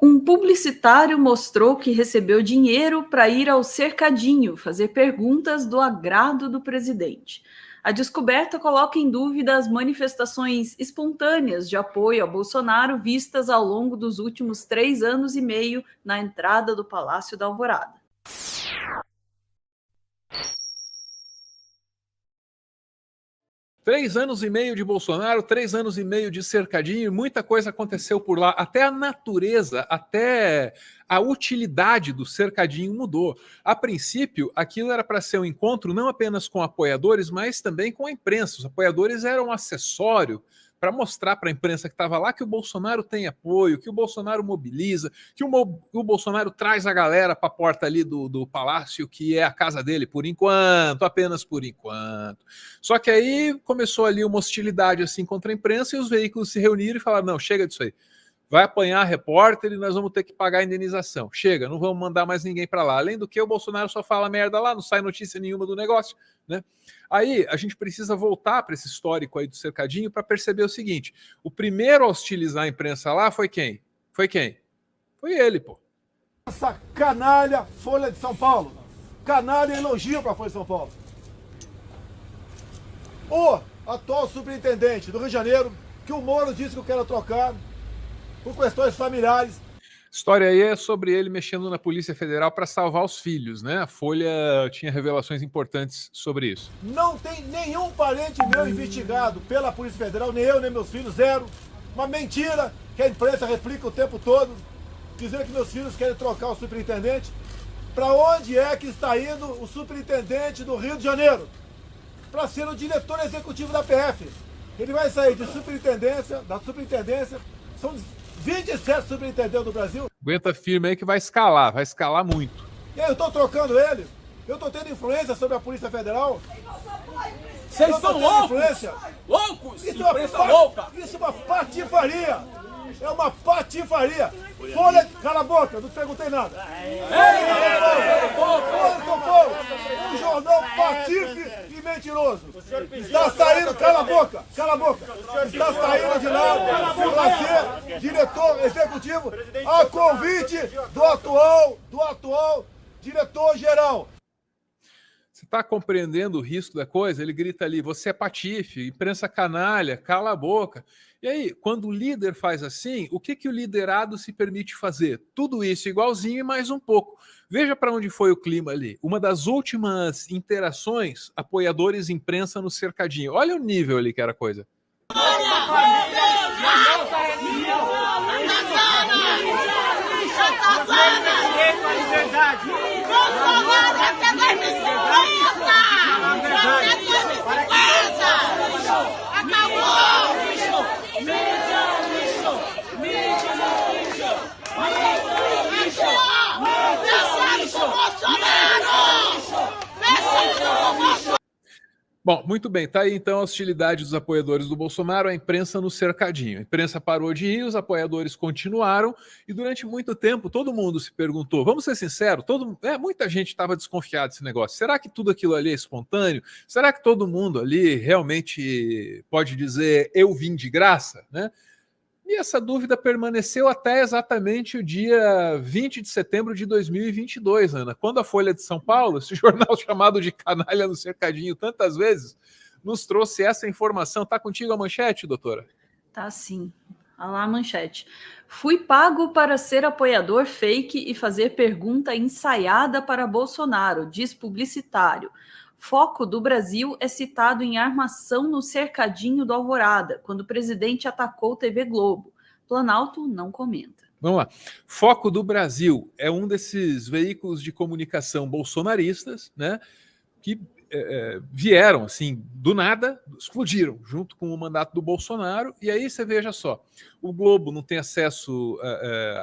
Um publicitário mostrou que recebeu dinheiro para ir ao cercadinho fazer perguntas do agrado do presidente. A descoberta coloca em dúvida as manifestações espontâneas de apoio a Bolsonaro vistas ao longo dos últimos 3 anos e meio na entrada do Palácio da Alvorada. 3 anos e meio de Bolsonaro, 3 anos e meio de cercadinho, muita coisa aconteceu por lá. Até a natureza, até a utilidade do cercadinho mudou. A princípio, aquilo era para ser um encontro não apenas com apoiadores, mas também com a imprensa. Os apoiadores eram um acessório para mostrar para a imprensa que estava lá que o Bolsonaro tem apoio, que o Bolsonaro mobiliza, que o Bolsonaro traz a galera para a porta ali do palácio, que é a casa dele por enquanto, apenas por enquanto. Só que aí começou ali uma hostilidade assim contra a imprensa e os veículos se reuniram e falaram: não, chega disso aí. Vai apanhar repórter e nós vamos ter que pagar a indenização. Chega, não vamos mandar mais ninguém para lá. Além do que, o Bolsonaro só fala merda lá, não sai notícia nenhuma do negócio, né? Aí a gente precisa voltar para esse histórico aí do cercadinho para perceber o seguinte: o primeiro a hostilizar a imprensa lá foi quem? Foi quem? Foi ele, pô. Essa canalha Folha de São Paulo. Canalha elogio para a Folha de São Paulo. O atual superintendente do Rio de Janeiro, que o Moro disse que eu quero trocar por questões familiares. A história aí é sobre ele mexendo na Polícia Federal para salvar os filhos, né? A Folha tinha revelações importantes sobre isso. Não tem nenhum parente meu investigado pela Polícia Federal, nem eu, nem meus filhos, zero. Uma mentira que a imprensa replica o tempo todo, dizendo que meus filhos querem trocar o superintendente. Para onde é que está indo o superintendente do Rio de Janeiro? Para ser o diretor executivo da PF. Ele vai sair de superintendência, da superintendência, são 27 superintendentes do Brasil. Aguenta firme aí que vai escalar muito. E aí, eu estou trocando ele? Eu estou tendo influência sobre a Polícia Federal? Vocês são loucos! Loucos! Imprensa louca! Isso é uma patifaria! É uma patifaria! Folha, cala a boca, não perguntei nada! Folha de São Paulo! Um jornal patife e mentiroso! Está saindo, cala a boca! Cala a boca! Está saindo de lá para ser diretor executivo a convite do atual diretor-geral! Você está compreendendo o risco da coisa? Ele grita ali: você é patife, imprensa canalha, cala a boca. E aí, quando o líder faz assim, o que o liderado se permite fazer? Tudo isso igualzinho e mais um pouco. Veja para onde foi o clima ali. Uma das últimas interações, apoiadores imprensa no cercadinho. Olha o nível ali que era a coisa. Bom, muito bem, tá aí então a hostilidade dos apoiadores do Bolsonaro, a imprensa no cercadinho. A imprensa parou de ir, os apoiadores continuaram e durante muito tempo todo mundo se perguntou, vamos ser sinceros, muita gente estava desconfiada desse negócio. Será que tudo aquilo ali é espontâneo? Será que todo mundo ali realmente pode dizer eu vim de graça, né? E essa dúvida permaneceu até exatamente o dia 20 de setembro de 2022, Ana, quando a Folha de São Paulo, esse jornal chamado de canalha no cercadinho tantas vezes, nos trouxe essa informação. Tá contigo a manchete, doutora? Tá sim. Olha lá a manchete. Fui pago para ser apoiador fake e fazer pergunta ensaiada para Bolsonaro, diz publicitário. Foco do Brasil é citado em armação no cercadinho do Alvorada, quando o presidente atacou TV Globo. Planalto não comenta. Vamos lá. Foco do Brasil é um desses veículos de comunicação bolsonaristas, né, que vieram assim do nada, explodiram junto com o mandato do Bolsonaro. E aí você veja só, o Globo não tem acesso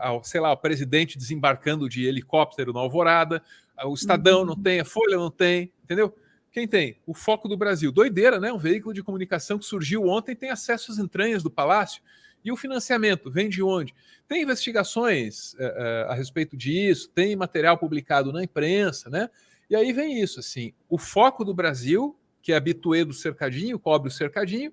ao, sei lá, ao presidente desembarcando de helicóptero na Alvorada, o Estadão não tem, a Folha não tem, entendeu? Quem tem? O Foco do Brasil. Doideira, né? Um veículo de comunicação que surgiu ontem, tem acesso às entranhas do Palácio. E o financiamento vem de onde? Tem investigações a respeito disso, tem material publicado na imprensa, né? E aí vem isso, assim, o Foco do Brasil, que é habituê do cercadinho, cobre o cercadinho,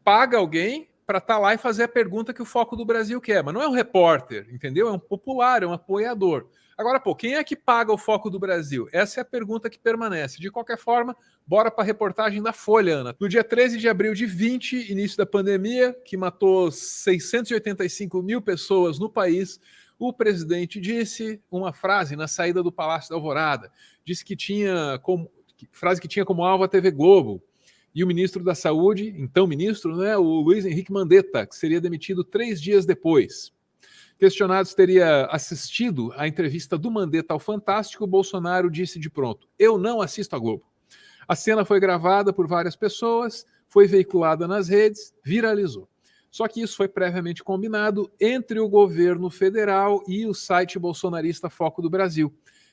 paga alguém para estar lá e fazer a pergunta que o Foco do Brasil quer. Mas não é um repórter, entendeu? É um popular, é um apoiador. Agora, pô, quem é que paga o Foco do Brasil? Essa é a pergunta que permanece. De qualquer forma, bora para a reportagem da Folha, Ana. No dia 13 de abril de 20, início da pandemia, que matou 685 mil pessoas no país, o presidente disse uma frase na saída do Palácio da Alvorada. Disse que tinha como alvo a TV Globo. E o ministro da Saúde, então ministro, né, o Luiz Henrique Mandetta, que seria demitido 3 dias depois. Questionado se teria assistido à entrevista do Mandetta ao Fantástico, Bolsonaro disse de pronto: eu não assisto a Globo. A cena foi gravada por várias pessoas, foi veiculada nas redes, viralizou. Só que isso foi previamente combinado entre o governo federal e o site bolsonarista Foco do Brasil.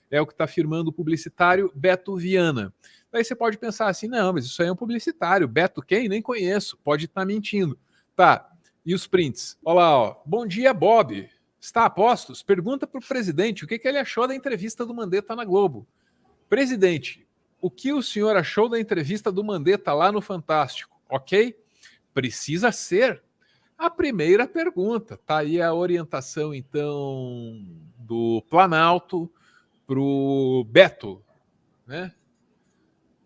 É o que está afirmando o publicitário Beto Viana. Daí você pode pensar assim, não, mas isso aí é um publicitário. Beto quem? Nem conheço. Pode estar mentindo. Tá, e os prints? Olha lá, ó. Bom dia, Bob. Está a postos? Pergunta para o presidente o que ele achou da entrevista do Mandetta na Globo. Presidente, o que o senhor achou da entrevista do Mandetta lá no Fantástico? Ok? Precisa ser a primeira pergunta. Tá aí a orientação, então, do Planalto para o Beto, né?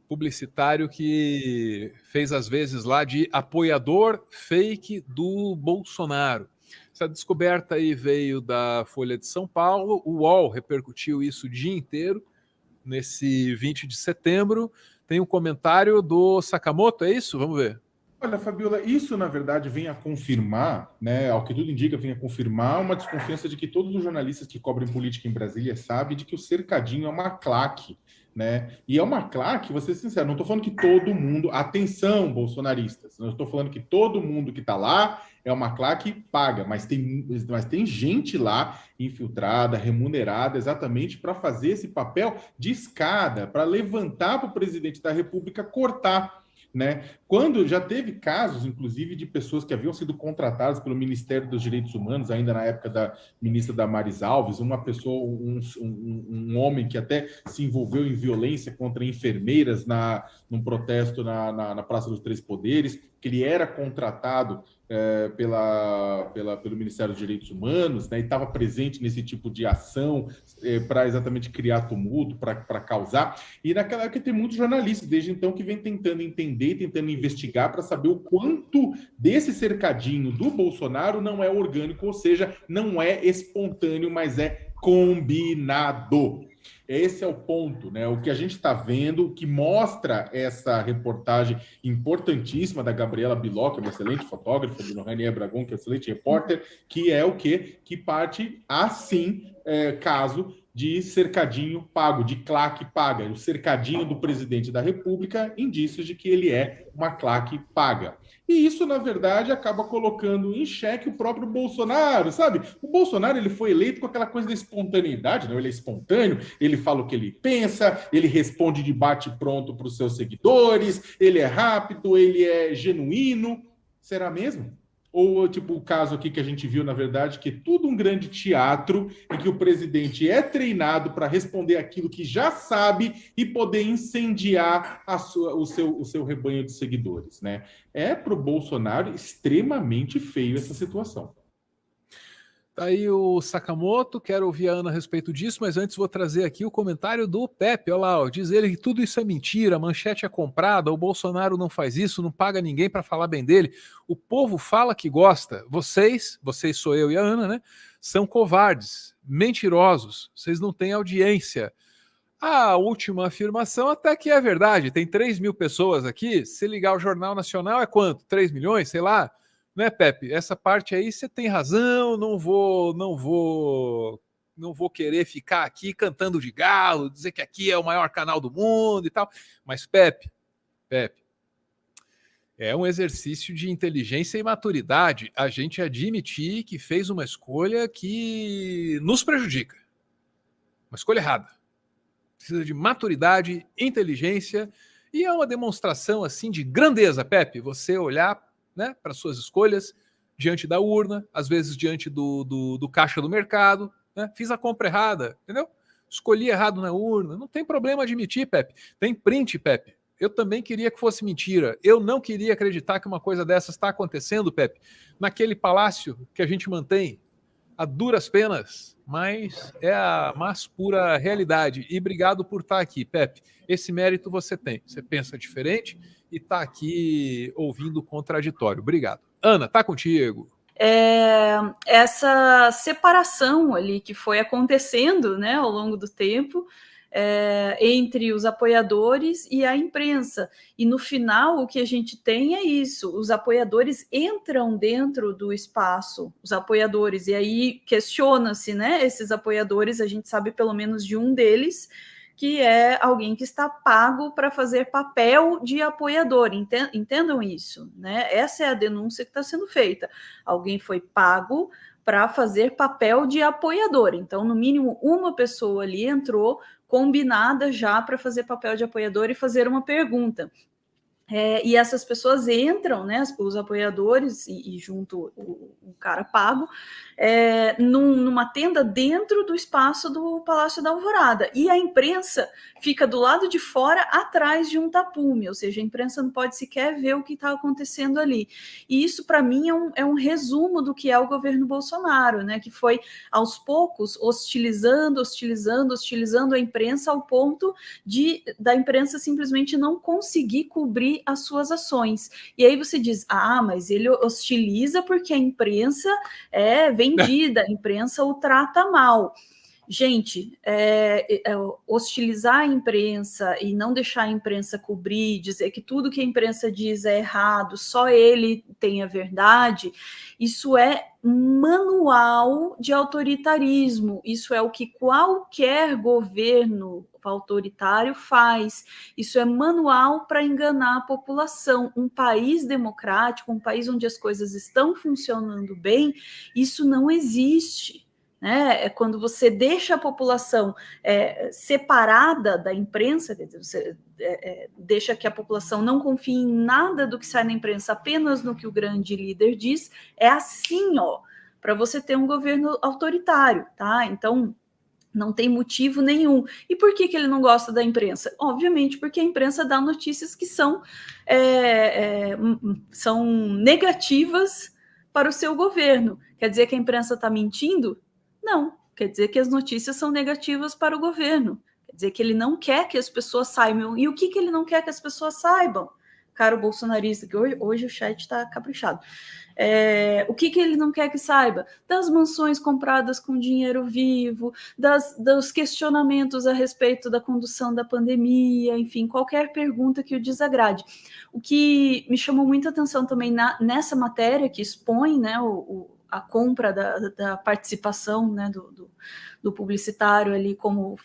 Publicitário que fez às vezes lá de apoiador fake do Bolsonaro. Essa descoberta aí veio da Folha de São Paulo, o UOL repercutiu isso o dia inteiro, nesse 20 de setembro. Tem um comentário do Sakamoto, é isso? Vamos ver. Olha, Fabiola, isso na verdade vem a confirmar, né, ao que tudo indica, vem a confirmar uma desconfiança de que todos os jornalistas que cobrem política em Brasília sabem de que o cercadinho é uma claque, né? E é uma claque, vou ser sincero, não estou falando que todo mundo, atenção, bolsonaristas, não estou falando que todo mundo que está lá é uma claque paga, mas tem gente lá infiltrada, remunerada exatamente para fazer esse papel de escada, para levantar para o presidente da República cortar. Né? Quando já teve casos, inclusive, de pessoas que haviam sido contratadas pelo Ministério dos Direitos Humanos, ainda na época da ministra Damares Alves, uma pessoa, um homem que até se envolveu em violência contra enfermeiras num protesto na Praça dos Três Poderes, que ele era contratado pelo Ministério dos Direitos Humanos, né, e estava presente nesse tipo de ação para exatamente criar tumulto, para causar. E naquela época tem muitos jornalistas, desde então, que vem tentando entender, tentando investigar para saber o quanto desse cercadinho do Bolsonaro não é orgânico, ou seja, não é espontâneo, mas é combinado. Esse é o ponto, né? O que a gente está vendo, que mostra essa reportagem importantíssima da Gabriela Biló, que é uma excelente fotógrafa, do Ranier Bragon, que é um excelente repórter, que é o quê? Que parte, assim, caso de cercadinho pago, de claque paga. O cercadinho do presidente da República, indícios de que ele é uma claque paga. E isso, na verdade, acaba colocando em xeque o próprio Bolsonaro, sabe? O Bolsonaro, ele foi eleito com aquela coisa da espontaneidade, não? Ele é espontâneo, ele fala o que ele pensa, ele responde de bate-pronto para os seus seguidores, ele é rápido, ele é genuíno. Será mesmo? Ou, tipo, o caso aqui que a gente viu, na verdade, que é tudo um grande teatro em que o presidente é treinado para responder aquilo que já sabe e poder incendiar o seu rebanho de seguidores, né? É para o Bolsonaro extremamente feio essa situação. Tá aí o Sakamoto, quero ouvir a Ana a respeito disso, mas antes vou trazer aqui o comentário do Pepe. Olha lá, ó, diz ele que tudo isso é mentira, a manchete é comprada, o Bolsonaro não faz isso, não paga ninguém para falar bem dele. O povo fala que gosta. Vocês sou eu e a Ana, né? São covardes, mentirosos, vocês não têm audiência. A última afirmação até que é verdade, tem 3 mil pessoas aqui, se ligar o Jornal Nacional é quanto? 3 milhões, sei lá. Né, Pepe? Essa parte aí você tem razão, não vou querer ficar aqui cantando de galo, dizer que aqui é o maior canal do mundo e tal. Mas, Pepe, é um exercício de inteligência e maturidade a gente admitir que fez uma escolha que nos prejudica. Uma escolha errada. Precisa de maturidade, inteligência e é uma demonstração assim de grandeza, Pepe, você olhar, né, para suas escolhas diante da urna, às vezes diante do caixa do mercado, né? Fiz a compra errada, entendeu? Escolhi errado na urna, não tem problema admitir, Pepe. Tem print, Pepe. Eu também queria que fosse mentira. Eu não queria acreditar que uma coisa dessas está acontecendo, Pepe, naquele palácio que a gente mantém a duras penas, mas é a mais pura realidade. E obrigado por estar aqui, Pepe. Esse mérito você tem. Você pensa diferente e está aqui ouvindo o contraditório. Obrigado. Ana, tá contigo. Essa separação ali que foi acontecendo, né, ao longo do tempo, entre os apoiadores e a imprensa. E no final o que a gente tem é isso, os apoiadores entram dentro do espaço, os apoiadores, e aí questiona-se, né, esses apoiadores, a gente sabe pelo menos de um deles, que é alguém que está pago para fazer papel de apoiador, entendam isso, né? Essa é a denúncia que está sendo feita. Alguém foi pago para fazer papel de apoiador, então no mínimo uma pessoa ali entrou combinada já para fazer papel de apoiador e fazer uma pergunta. E essas pessoas entram, né, os apoiadores e junto o cara pago, numa tenda dentro do espaço do Palácio da Alvorada. E a imprensa fica do lado de fora, atrás de um tapume, ou seja, a imprensa não pode sequer ver o que está acontecendo ali. E isso, para mim, é um resumo do que é o governo Bolsonaro, né, que foi, aos poucos, hostilizando a imprensa ao ponto da imprensa simplesmente não conseguir cobrir as suas ações. E aí você diz, mas ele hostiliza porque a imprensa é vendida, a imprensa o trata mal. Gente, hostilizar a imprensa e não deixar a imprensa cobrir, dizer que tudo que a imprensa diz é errado, só ele tem a verdade, isso é manual de autoritarismo, isso é o que qualquer governo autoritário faz, isso é manual para enganar a população. Um país democrático, um país onde as coisas estão funcionando bem, isso não existe. É quando você deixa a população separada da imprensa, quer dizer, você deixa que a população não confie em nada do que sai na imprensa, apenas no que o grande líder diz, é assim, para você ter um governo autoritário, tá? Então, não tem motivo nenhum. E por que ele não gosta da imprensa? Obviamente, porque a imprensa dá notícias que são negativas para o seu governo. Quer dizer que a imprensa está mentindo? Não, quer dizer que as notícias são negativas para o governo. Quer dizer que ele não quer que as pessoas saibam. E o que ele não quer que as pessoas saibam? Caro bolsonarista, que hoje o chat está caprichado. O que ele não quer que saiba? Das mansões compradas com dinheiro vivo, dos questionamentos a respeito da condução da pandemia, enfim, qualquer pergunta que o desagrade. O que me chamou muita atenção também nessa matéria que expõe, né, a compra da participação, né, do publicitário ali como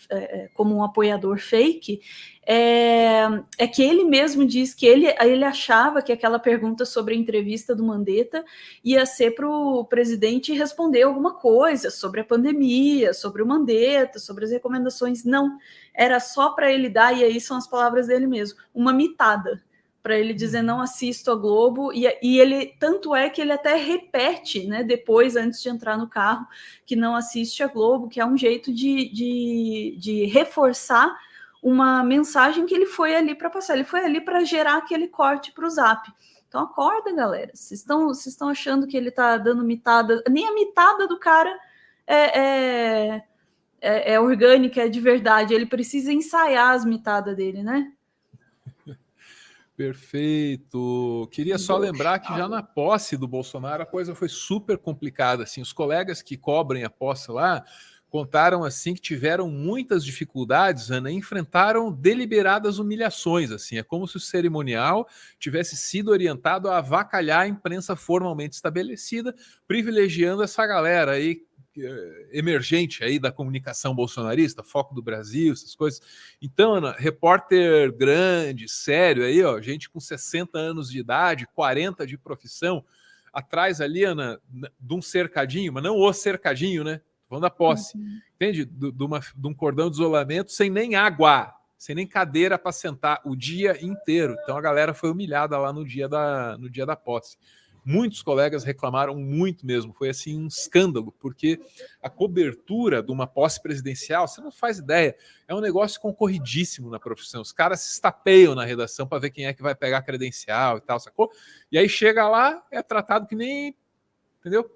um apoiador fake, é que ele mesmo diz que ele achava que aquela pergunta sobre a entrevista do Mandetta ia ser para o presidente responder alguma coisa sobre a pandemia, sobre o Mandetta, sobre as recomendações. Não, era só para ele dar, e aí são as palavras dele mesmo, uma mitada, para ele dizer não assisto a Globo, e ele, tanto é que ele até repete, né, depois, antes de entrar no carro, que não assiste a Globo, que é um jeito de reforçar uma mensagem que ele foi ali para passar, ele foi ali para gerar aquele corte para o Zap. Então acorda, galera, vocês estão achando que ele está dando mitada, nem a mitada do cara é orgânica, é de verdade, ele precisa ensaiar as mitadas dele, né? Perfeito. Queria só lembrar que já na posse do Bolsonaro a coisa foi super complicada. Assim, os colegas que cobrem a posse lá contaram assim que tiveram muitas dificuldades, Ana, enfrentaram deliberadas humilhações. Assim, é como se o cerimonial tivesse sido orientado a avacalhar a imprensa formalmente estabelecida, privilegiando essa galera aí emergente aí da comunicação bolsonarista, Foco do Brasil, essas coisas. Então, Ana, repórter grande, sério aí, gente com 60 anos de idade, 40 de profissão, atrás ali, Ana, de um cercadinho, mas não o cercadinho, né? Tô falando da posse, entende? De um cordão de isolamento sem nem água, sem nem cadeira para sentar o dia inteiro. Então a galera foi humilhada lá no dia da posse. Muitos colegas reclamaram muito mesmo, foi assim um escândalo, porque a cobertura de uma posse presidencial, você não faz ideia, é um negócio concorridíssimo na profissão. Os caras se estapeiam na redação para ver quem é que vai pegar a credencial e tal, sacou? E aí chega lá, é tratado que nem, entendeu?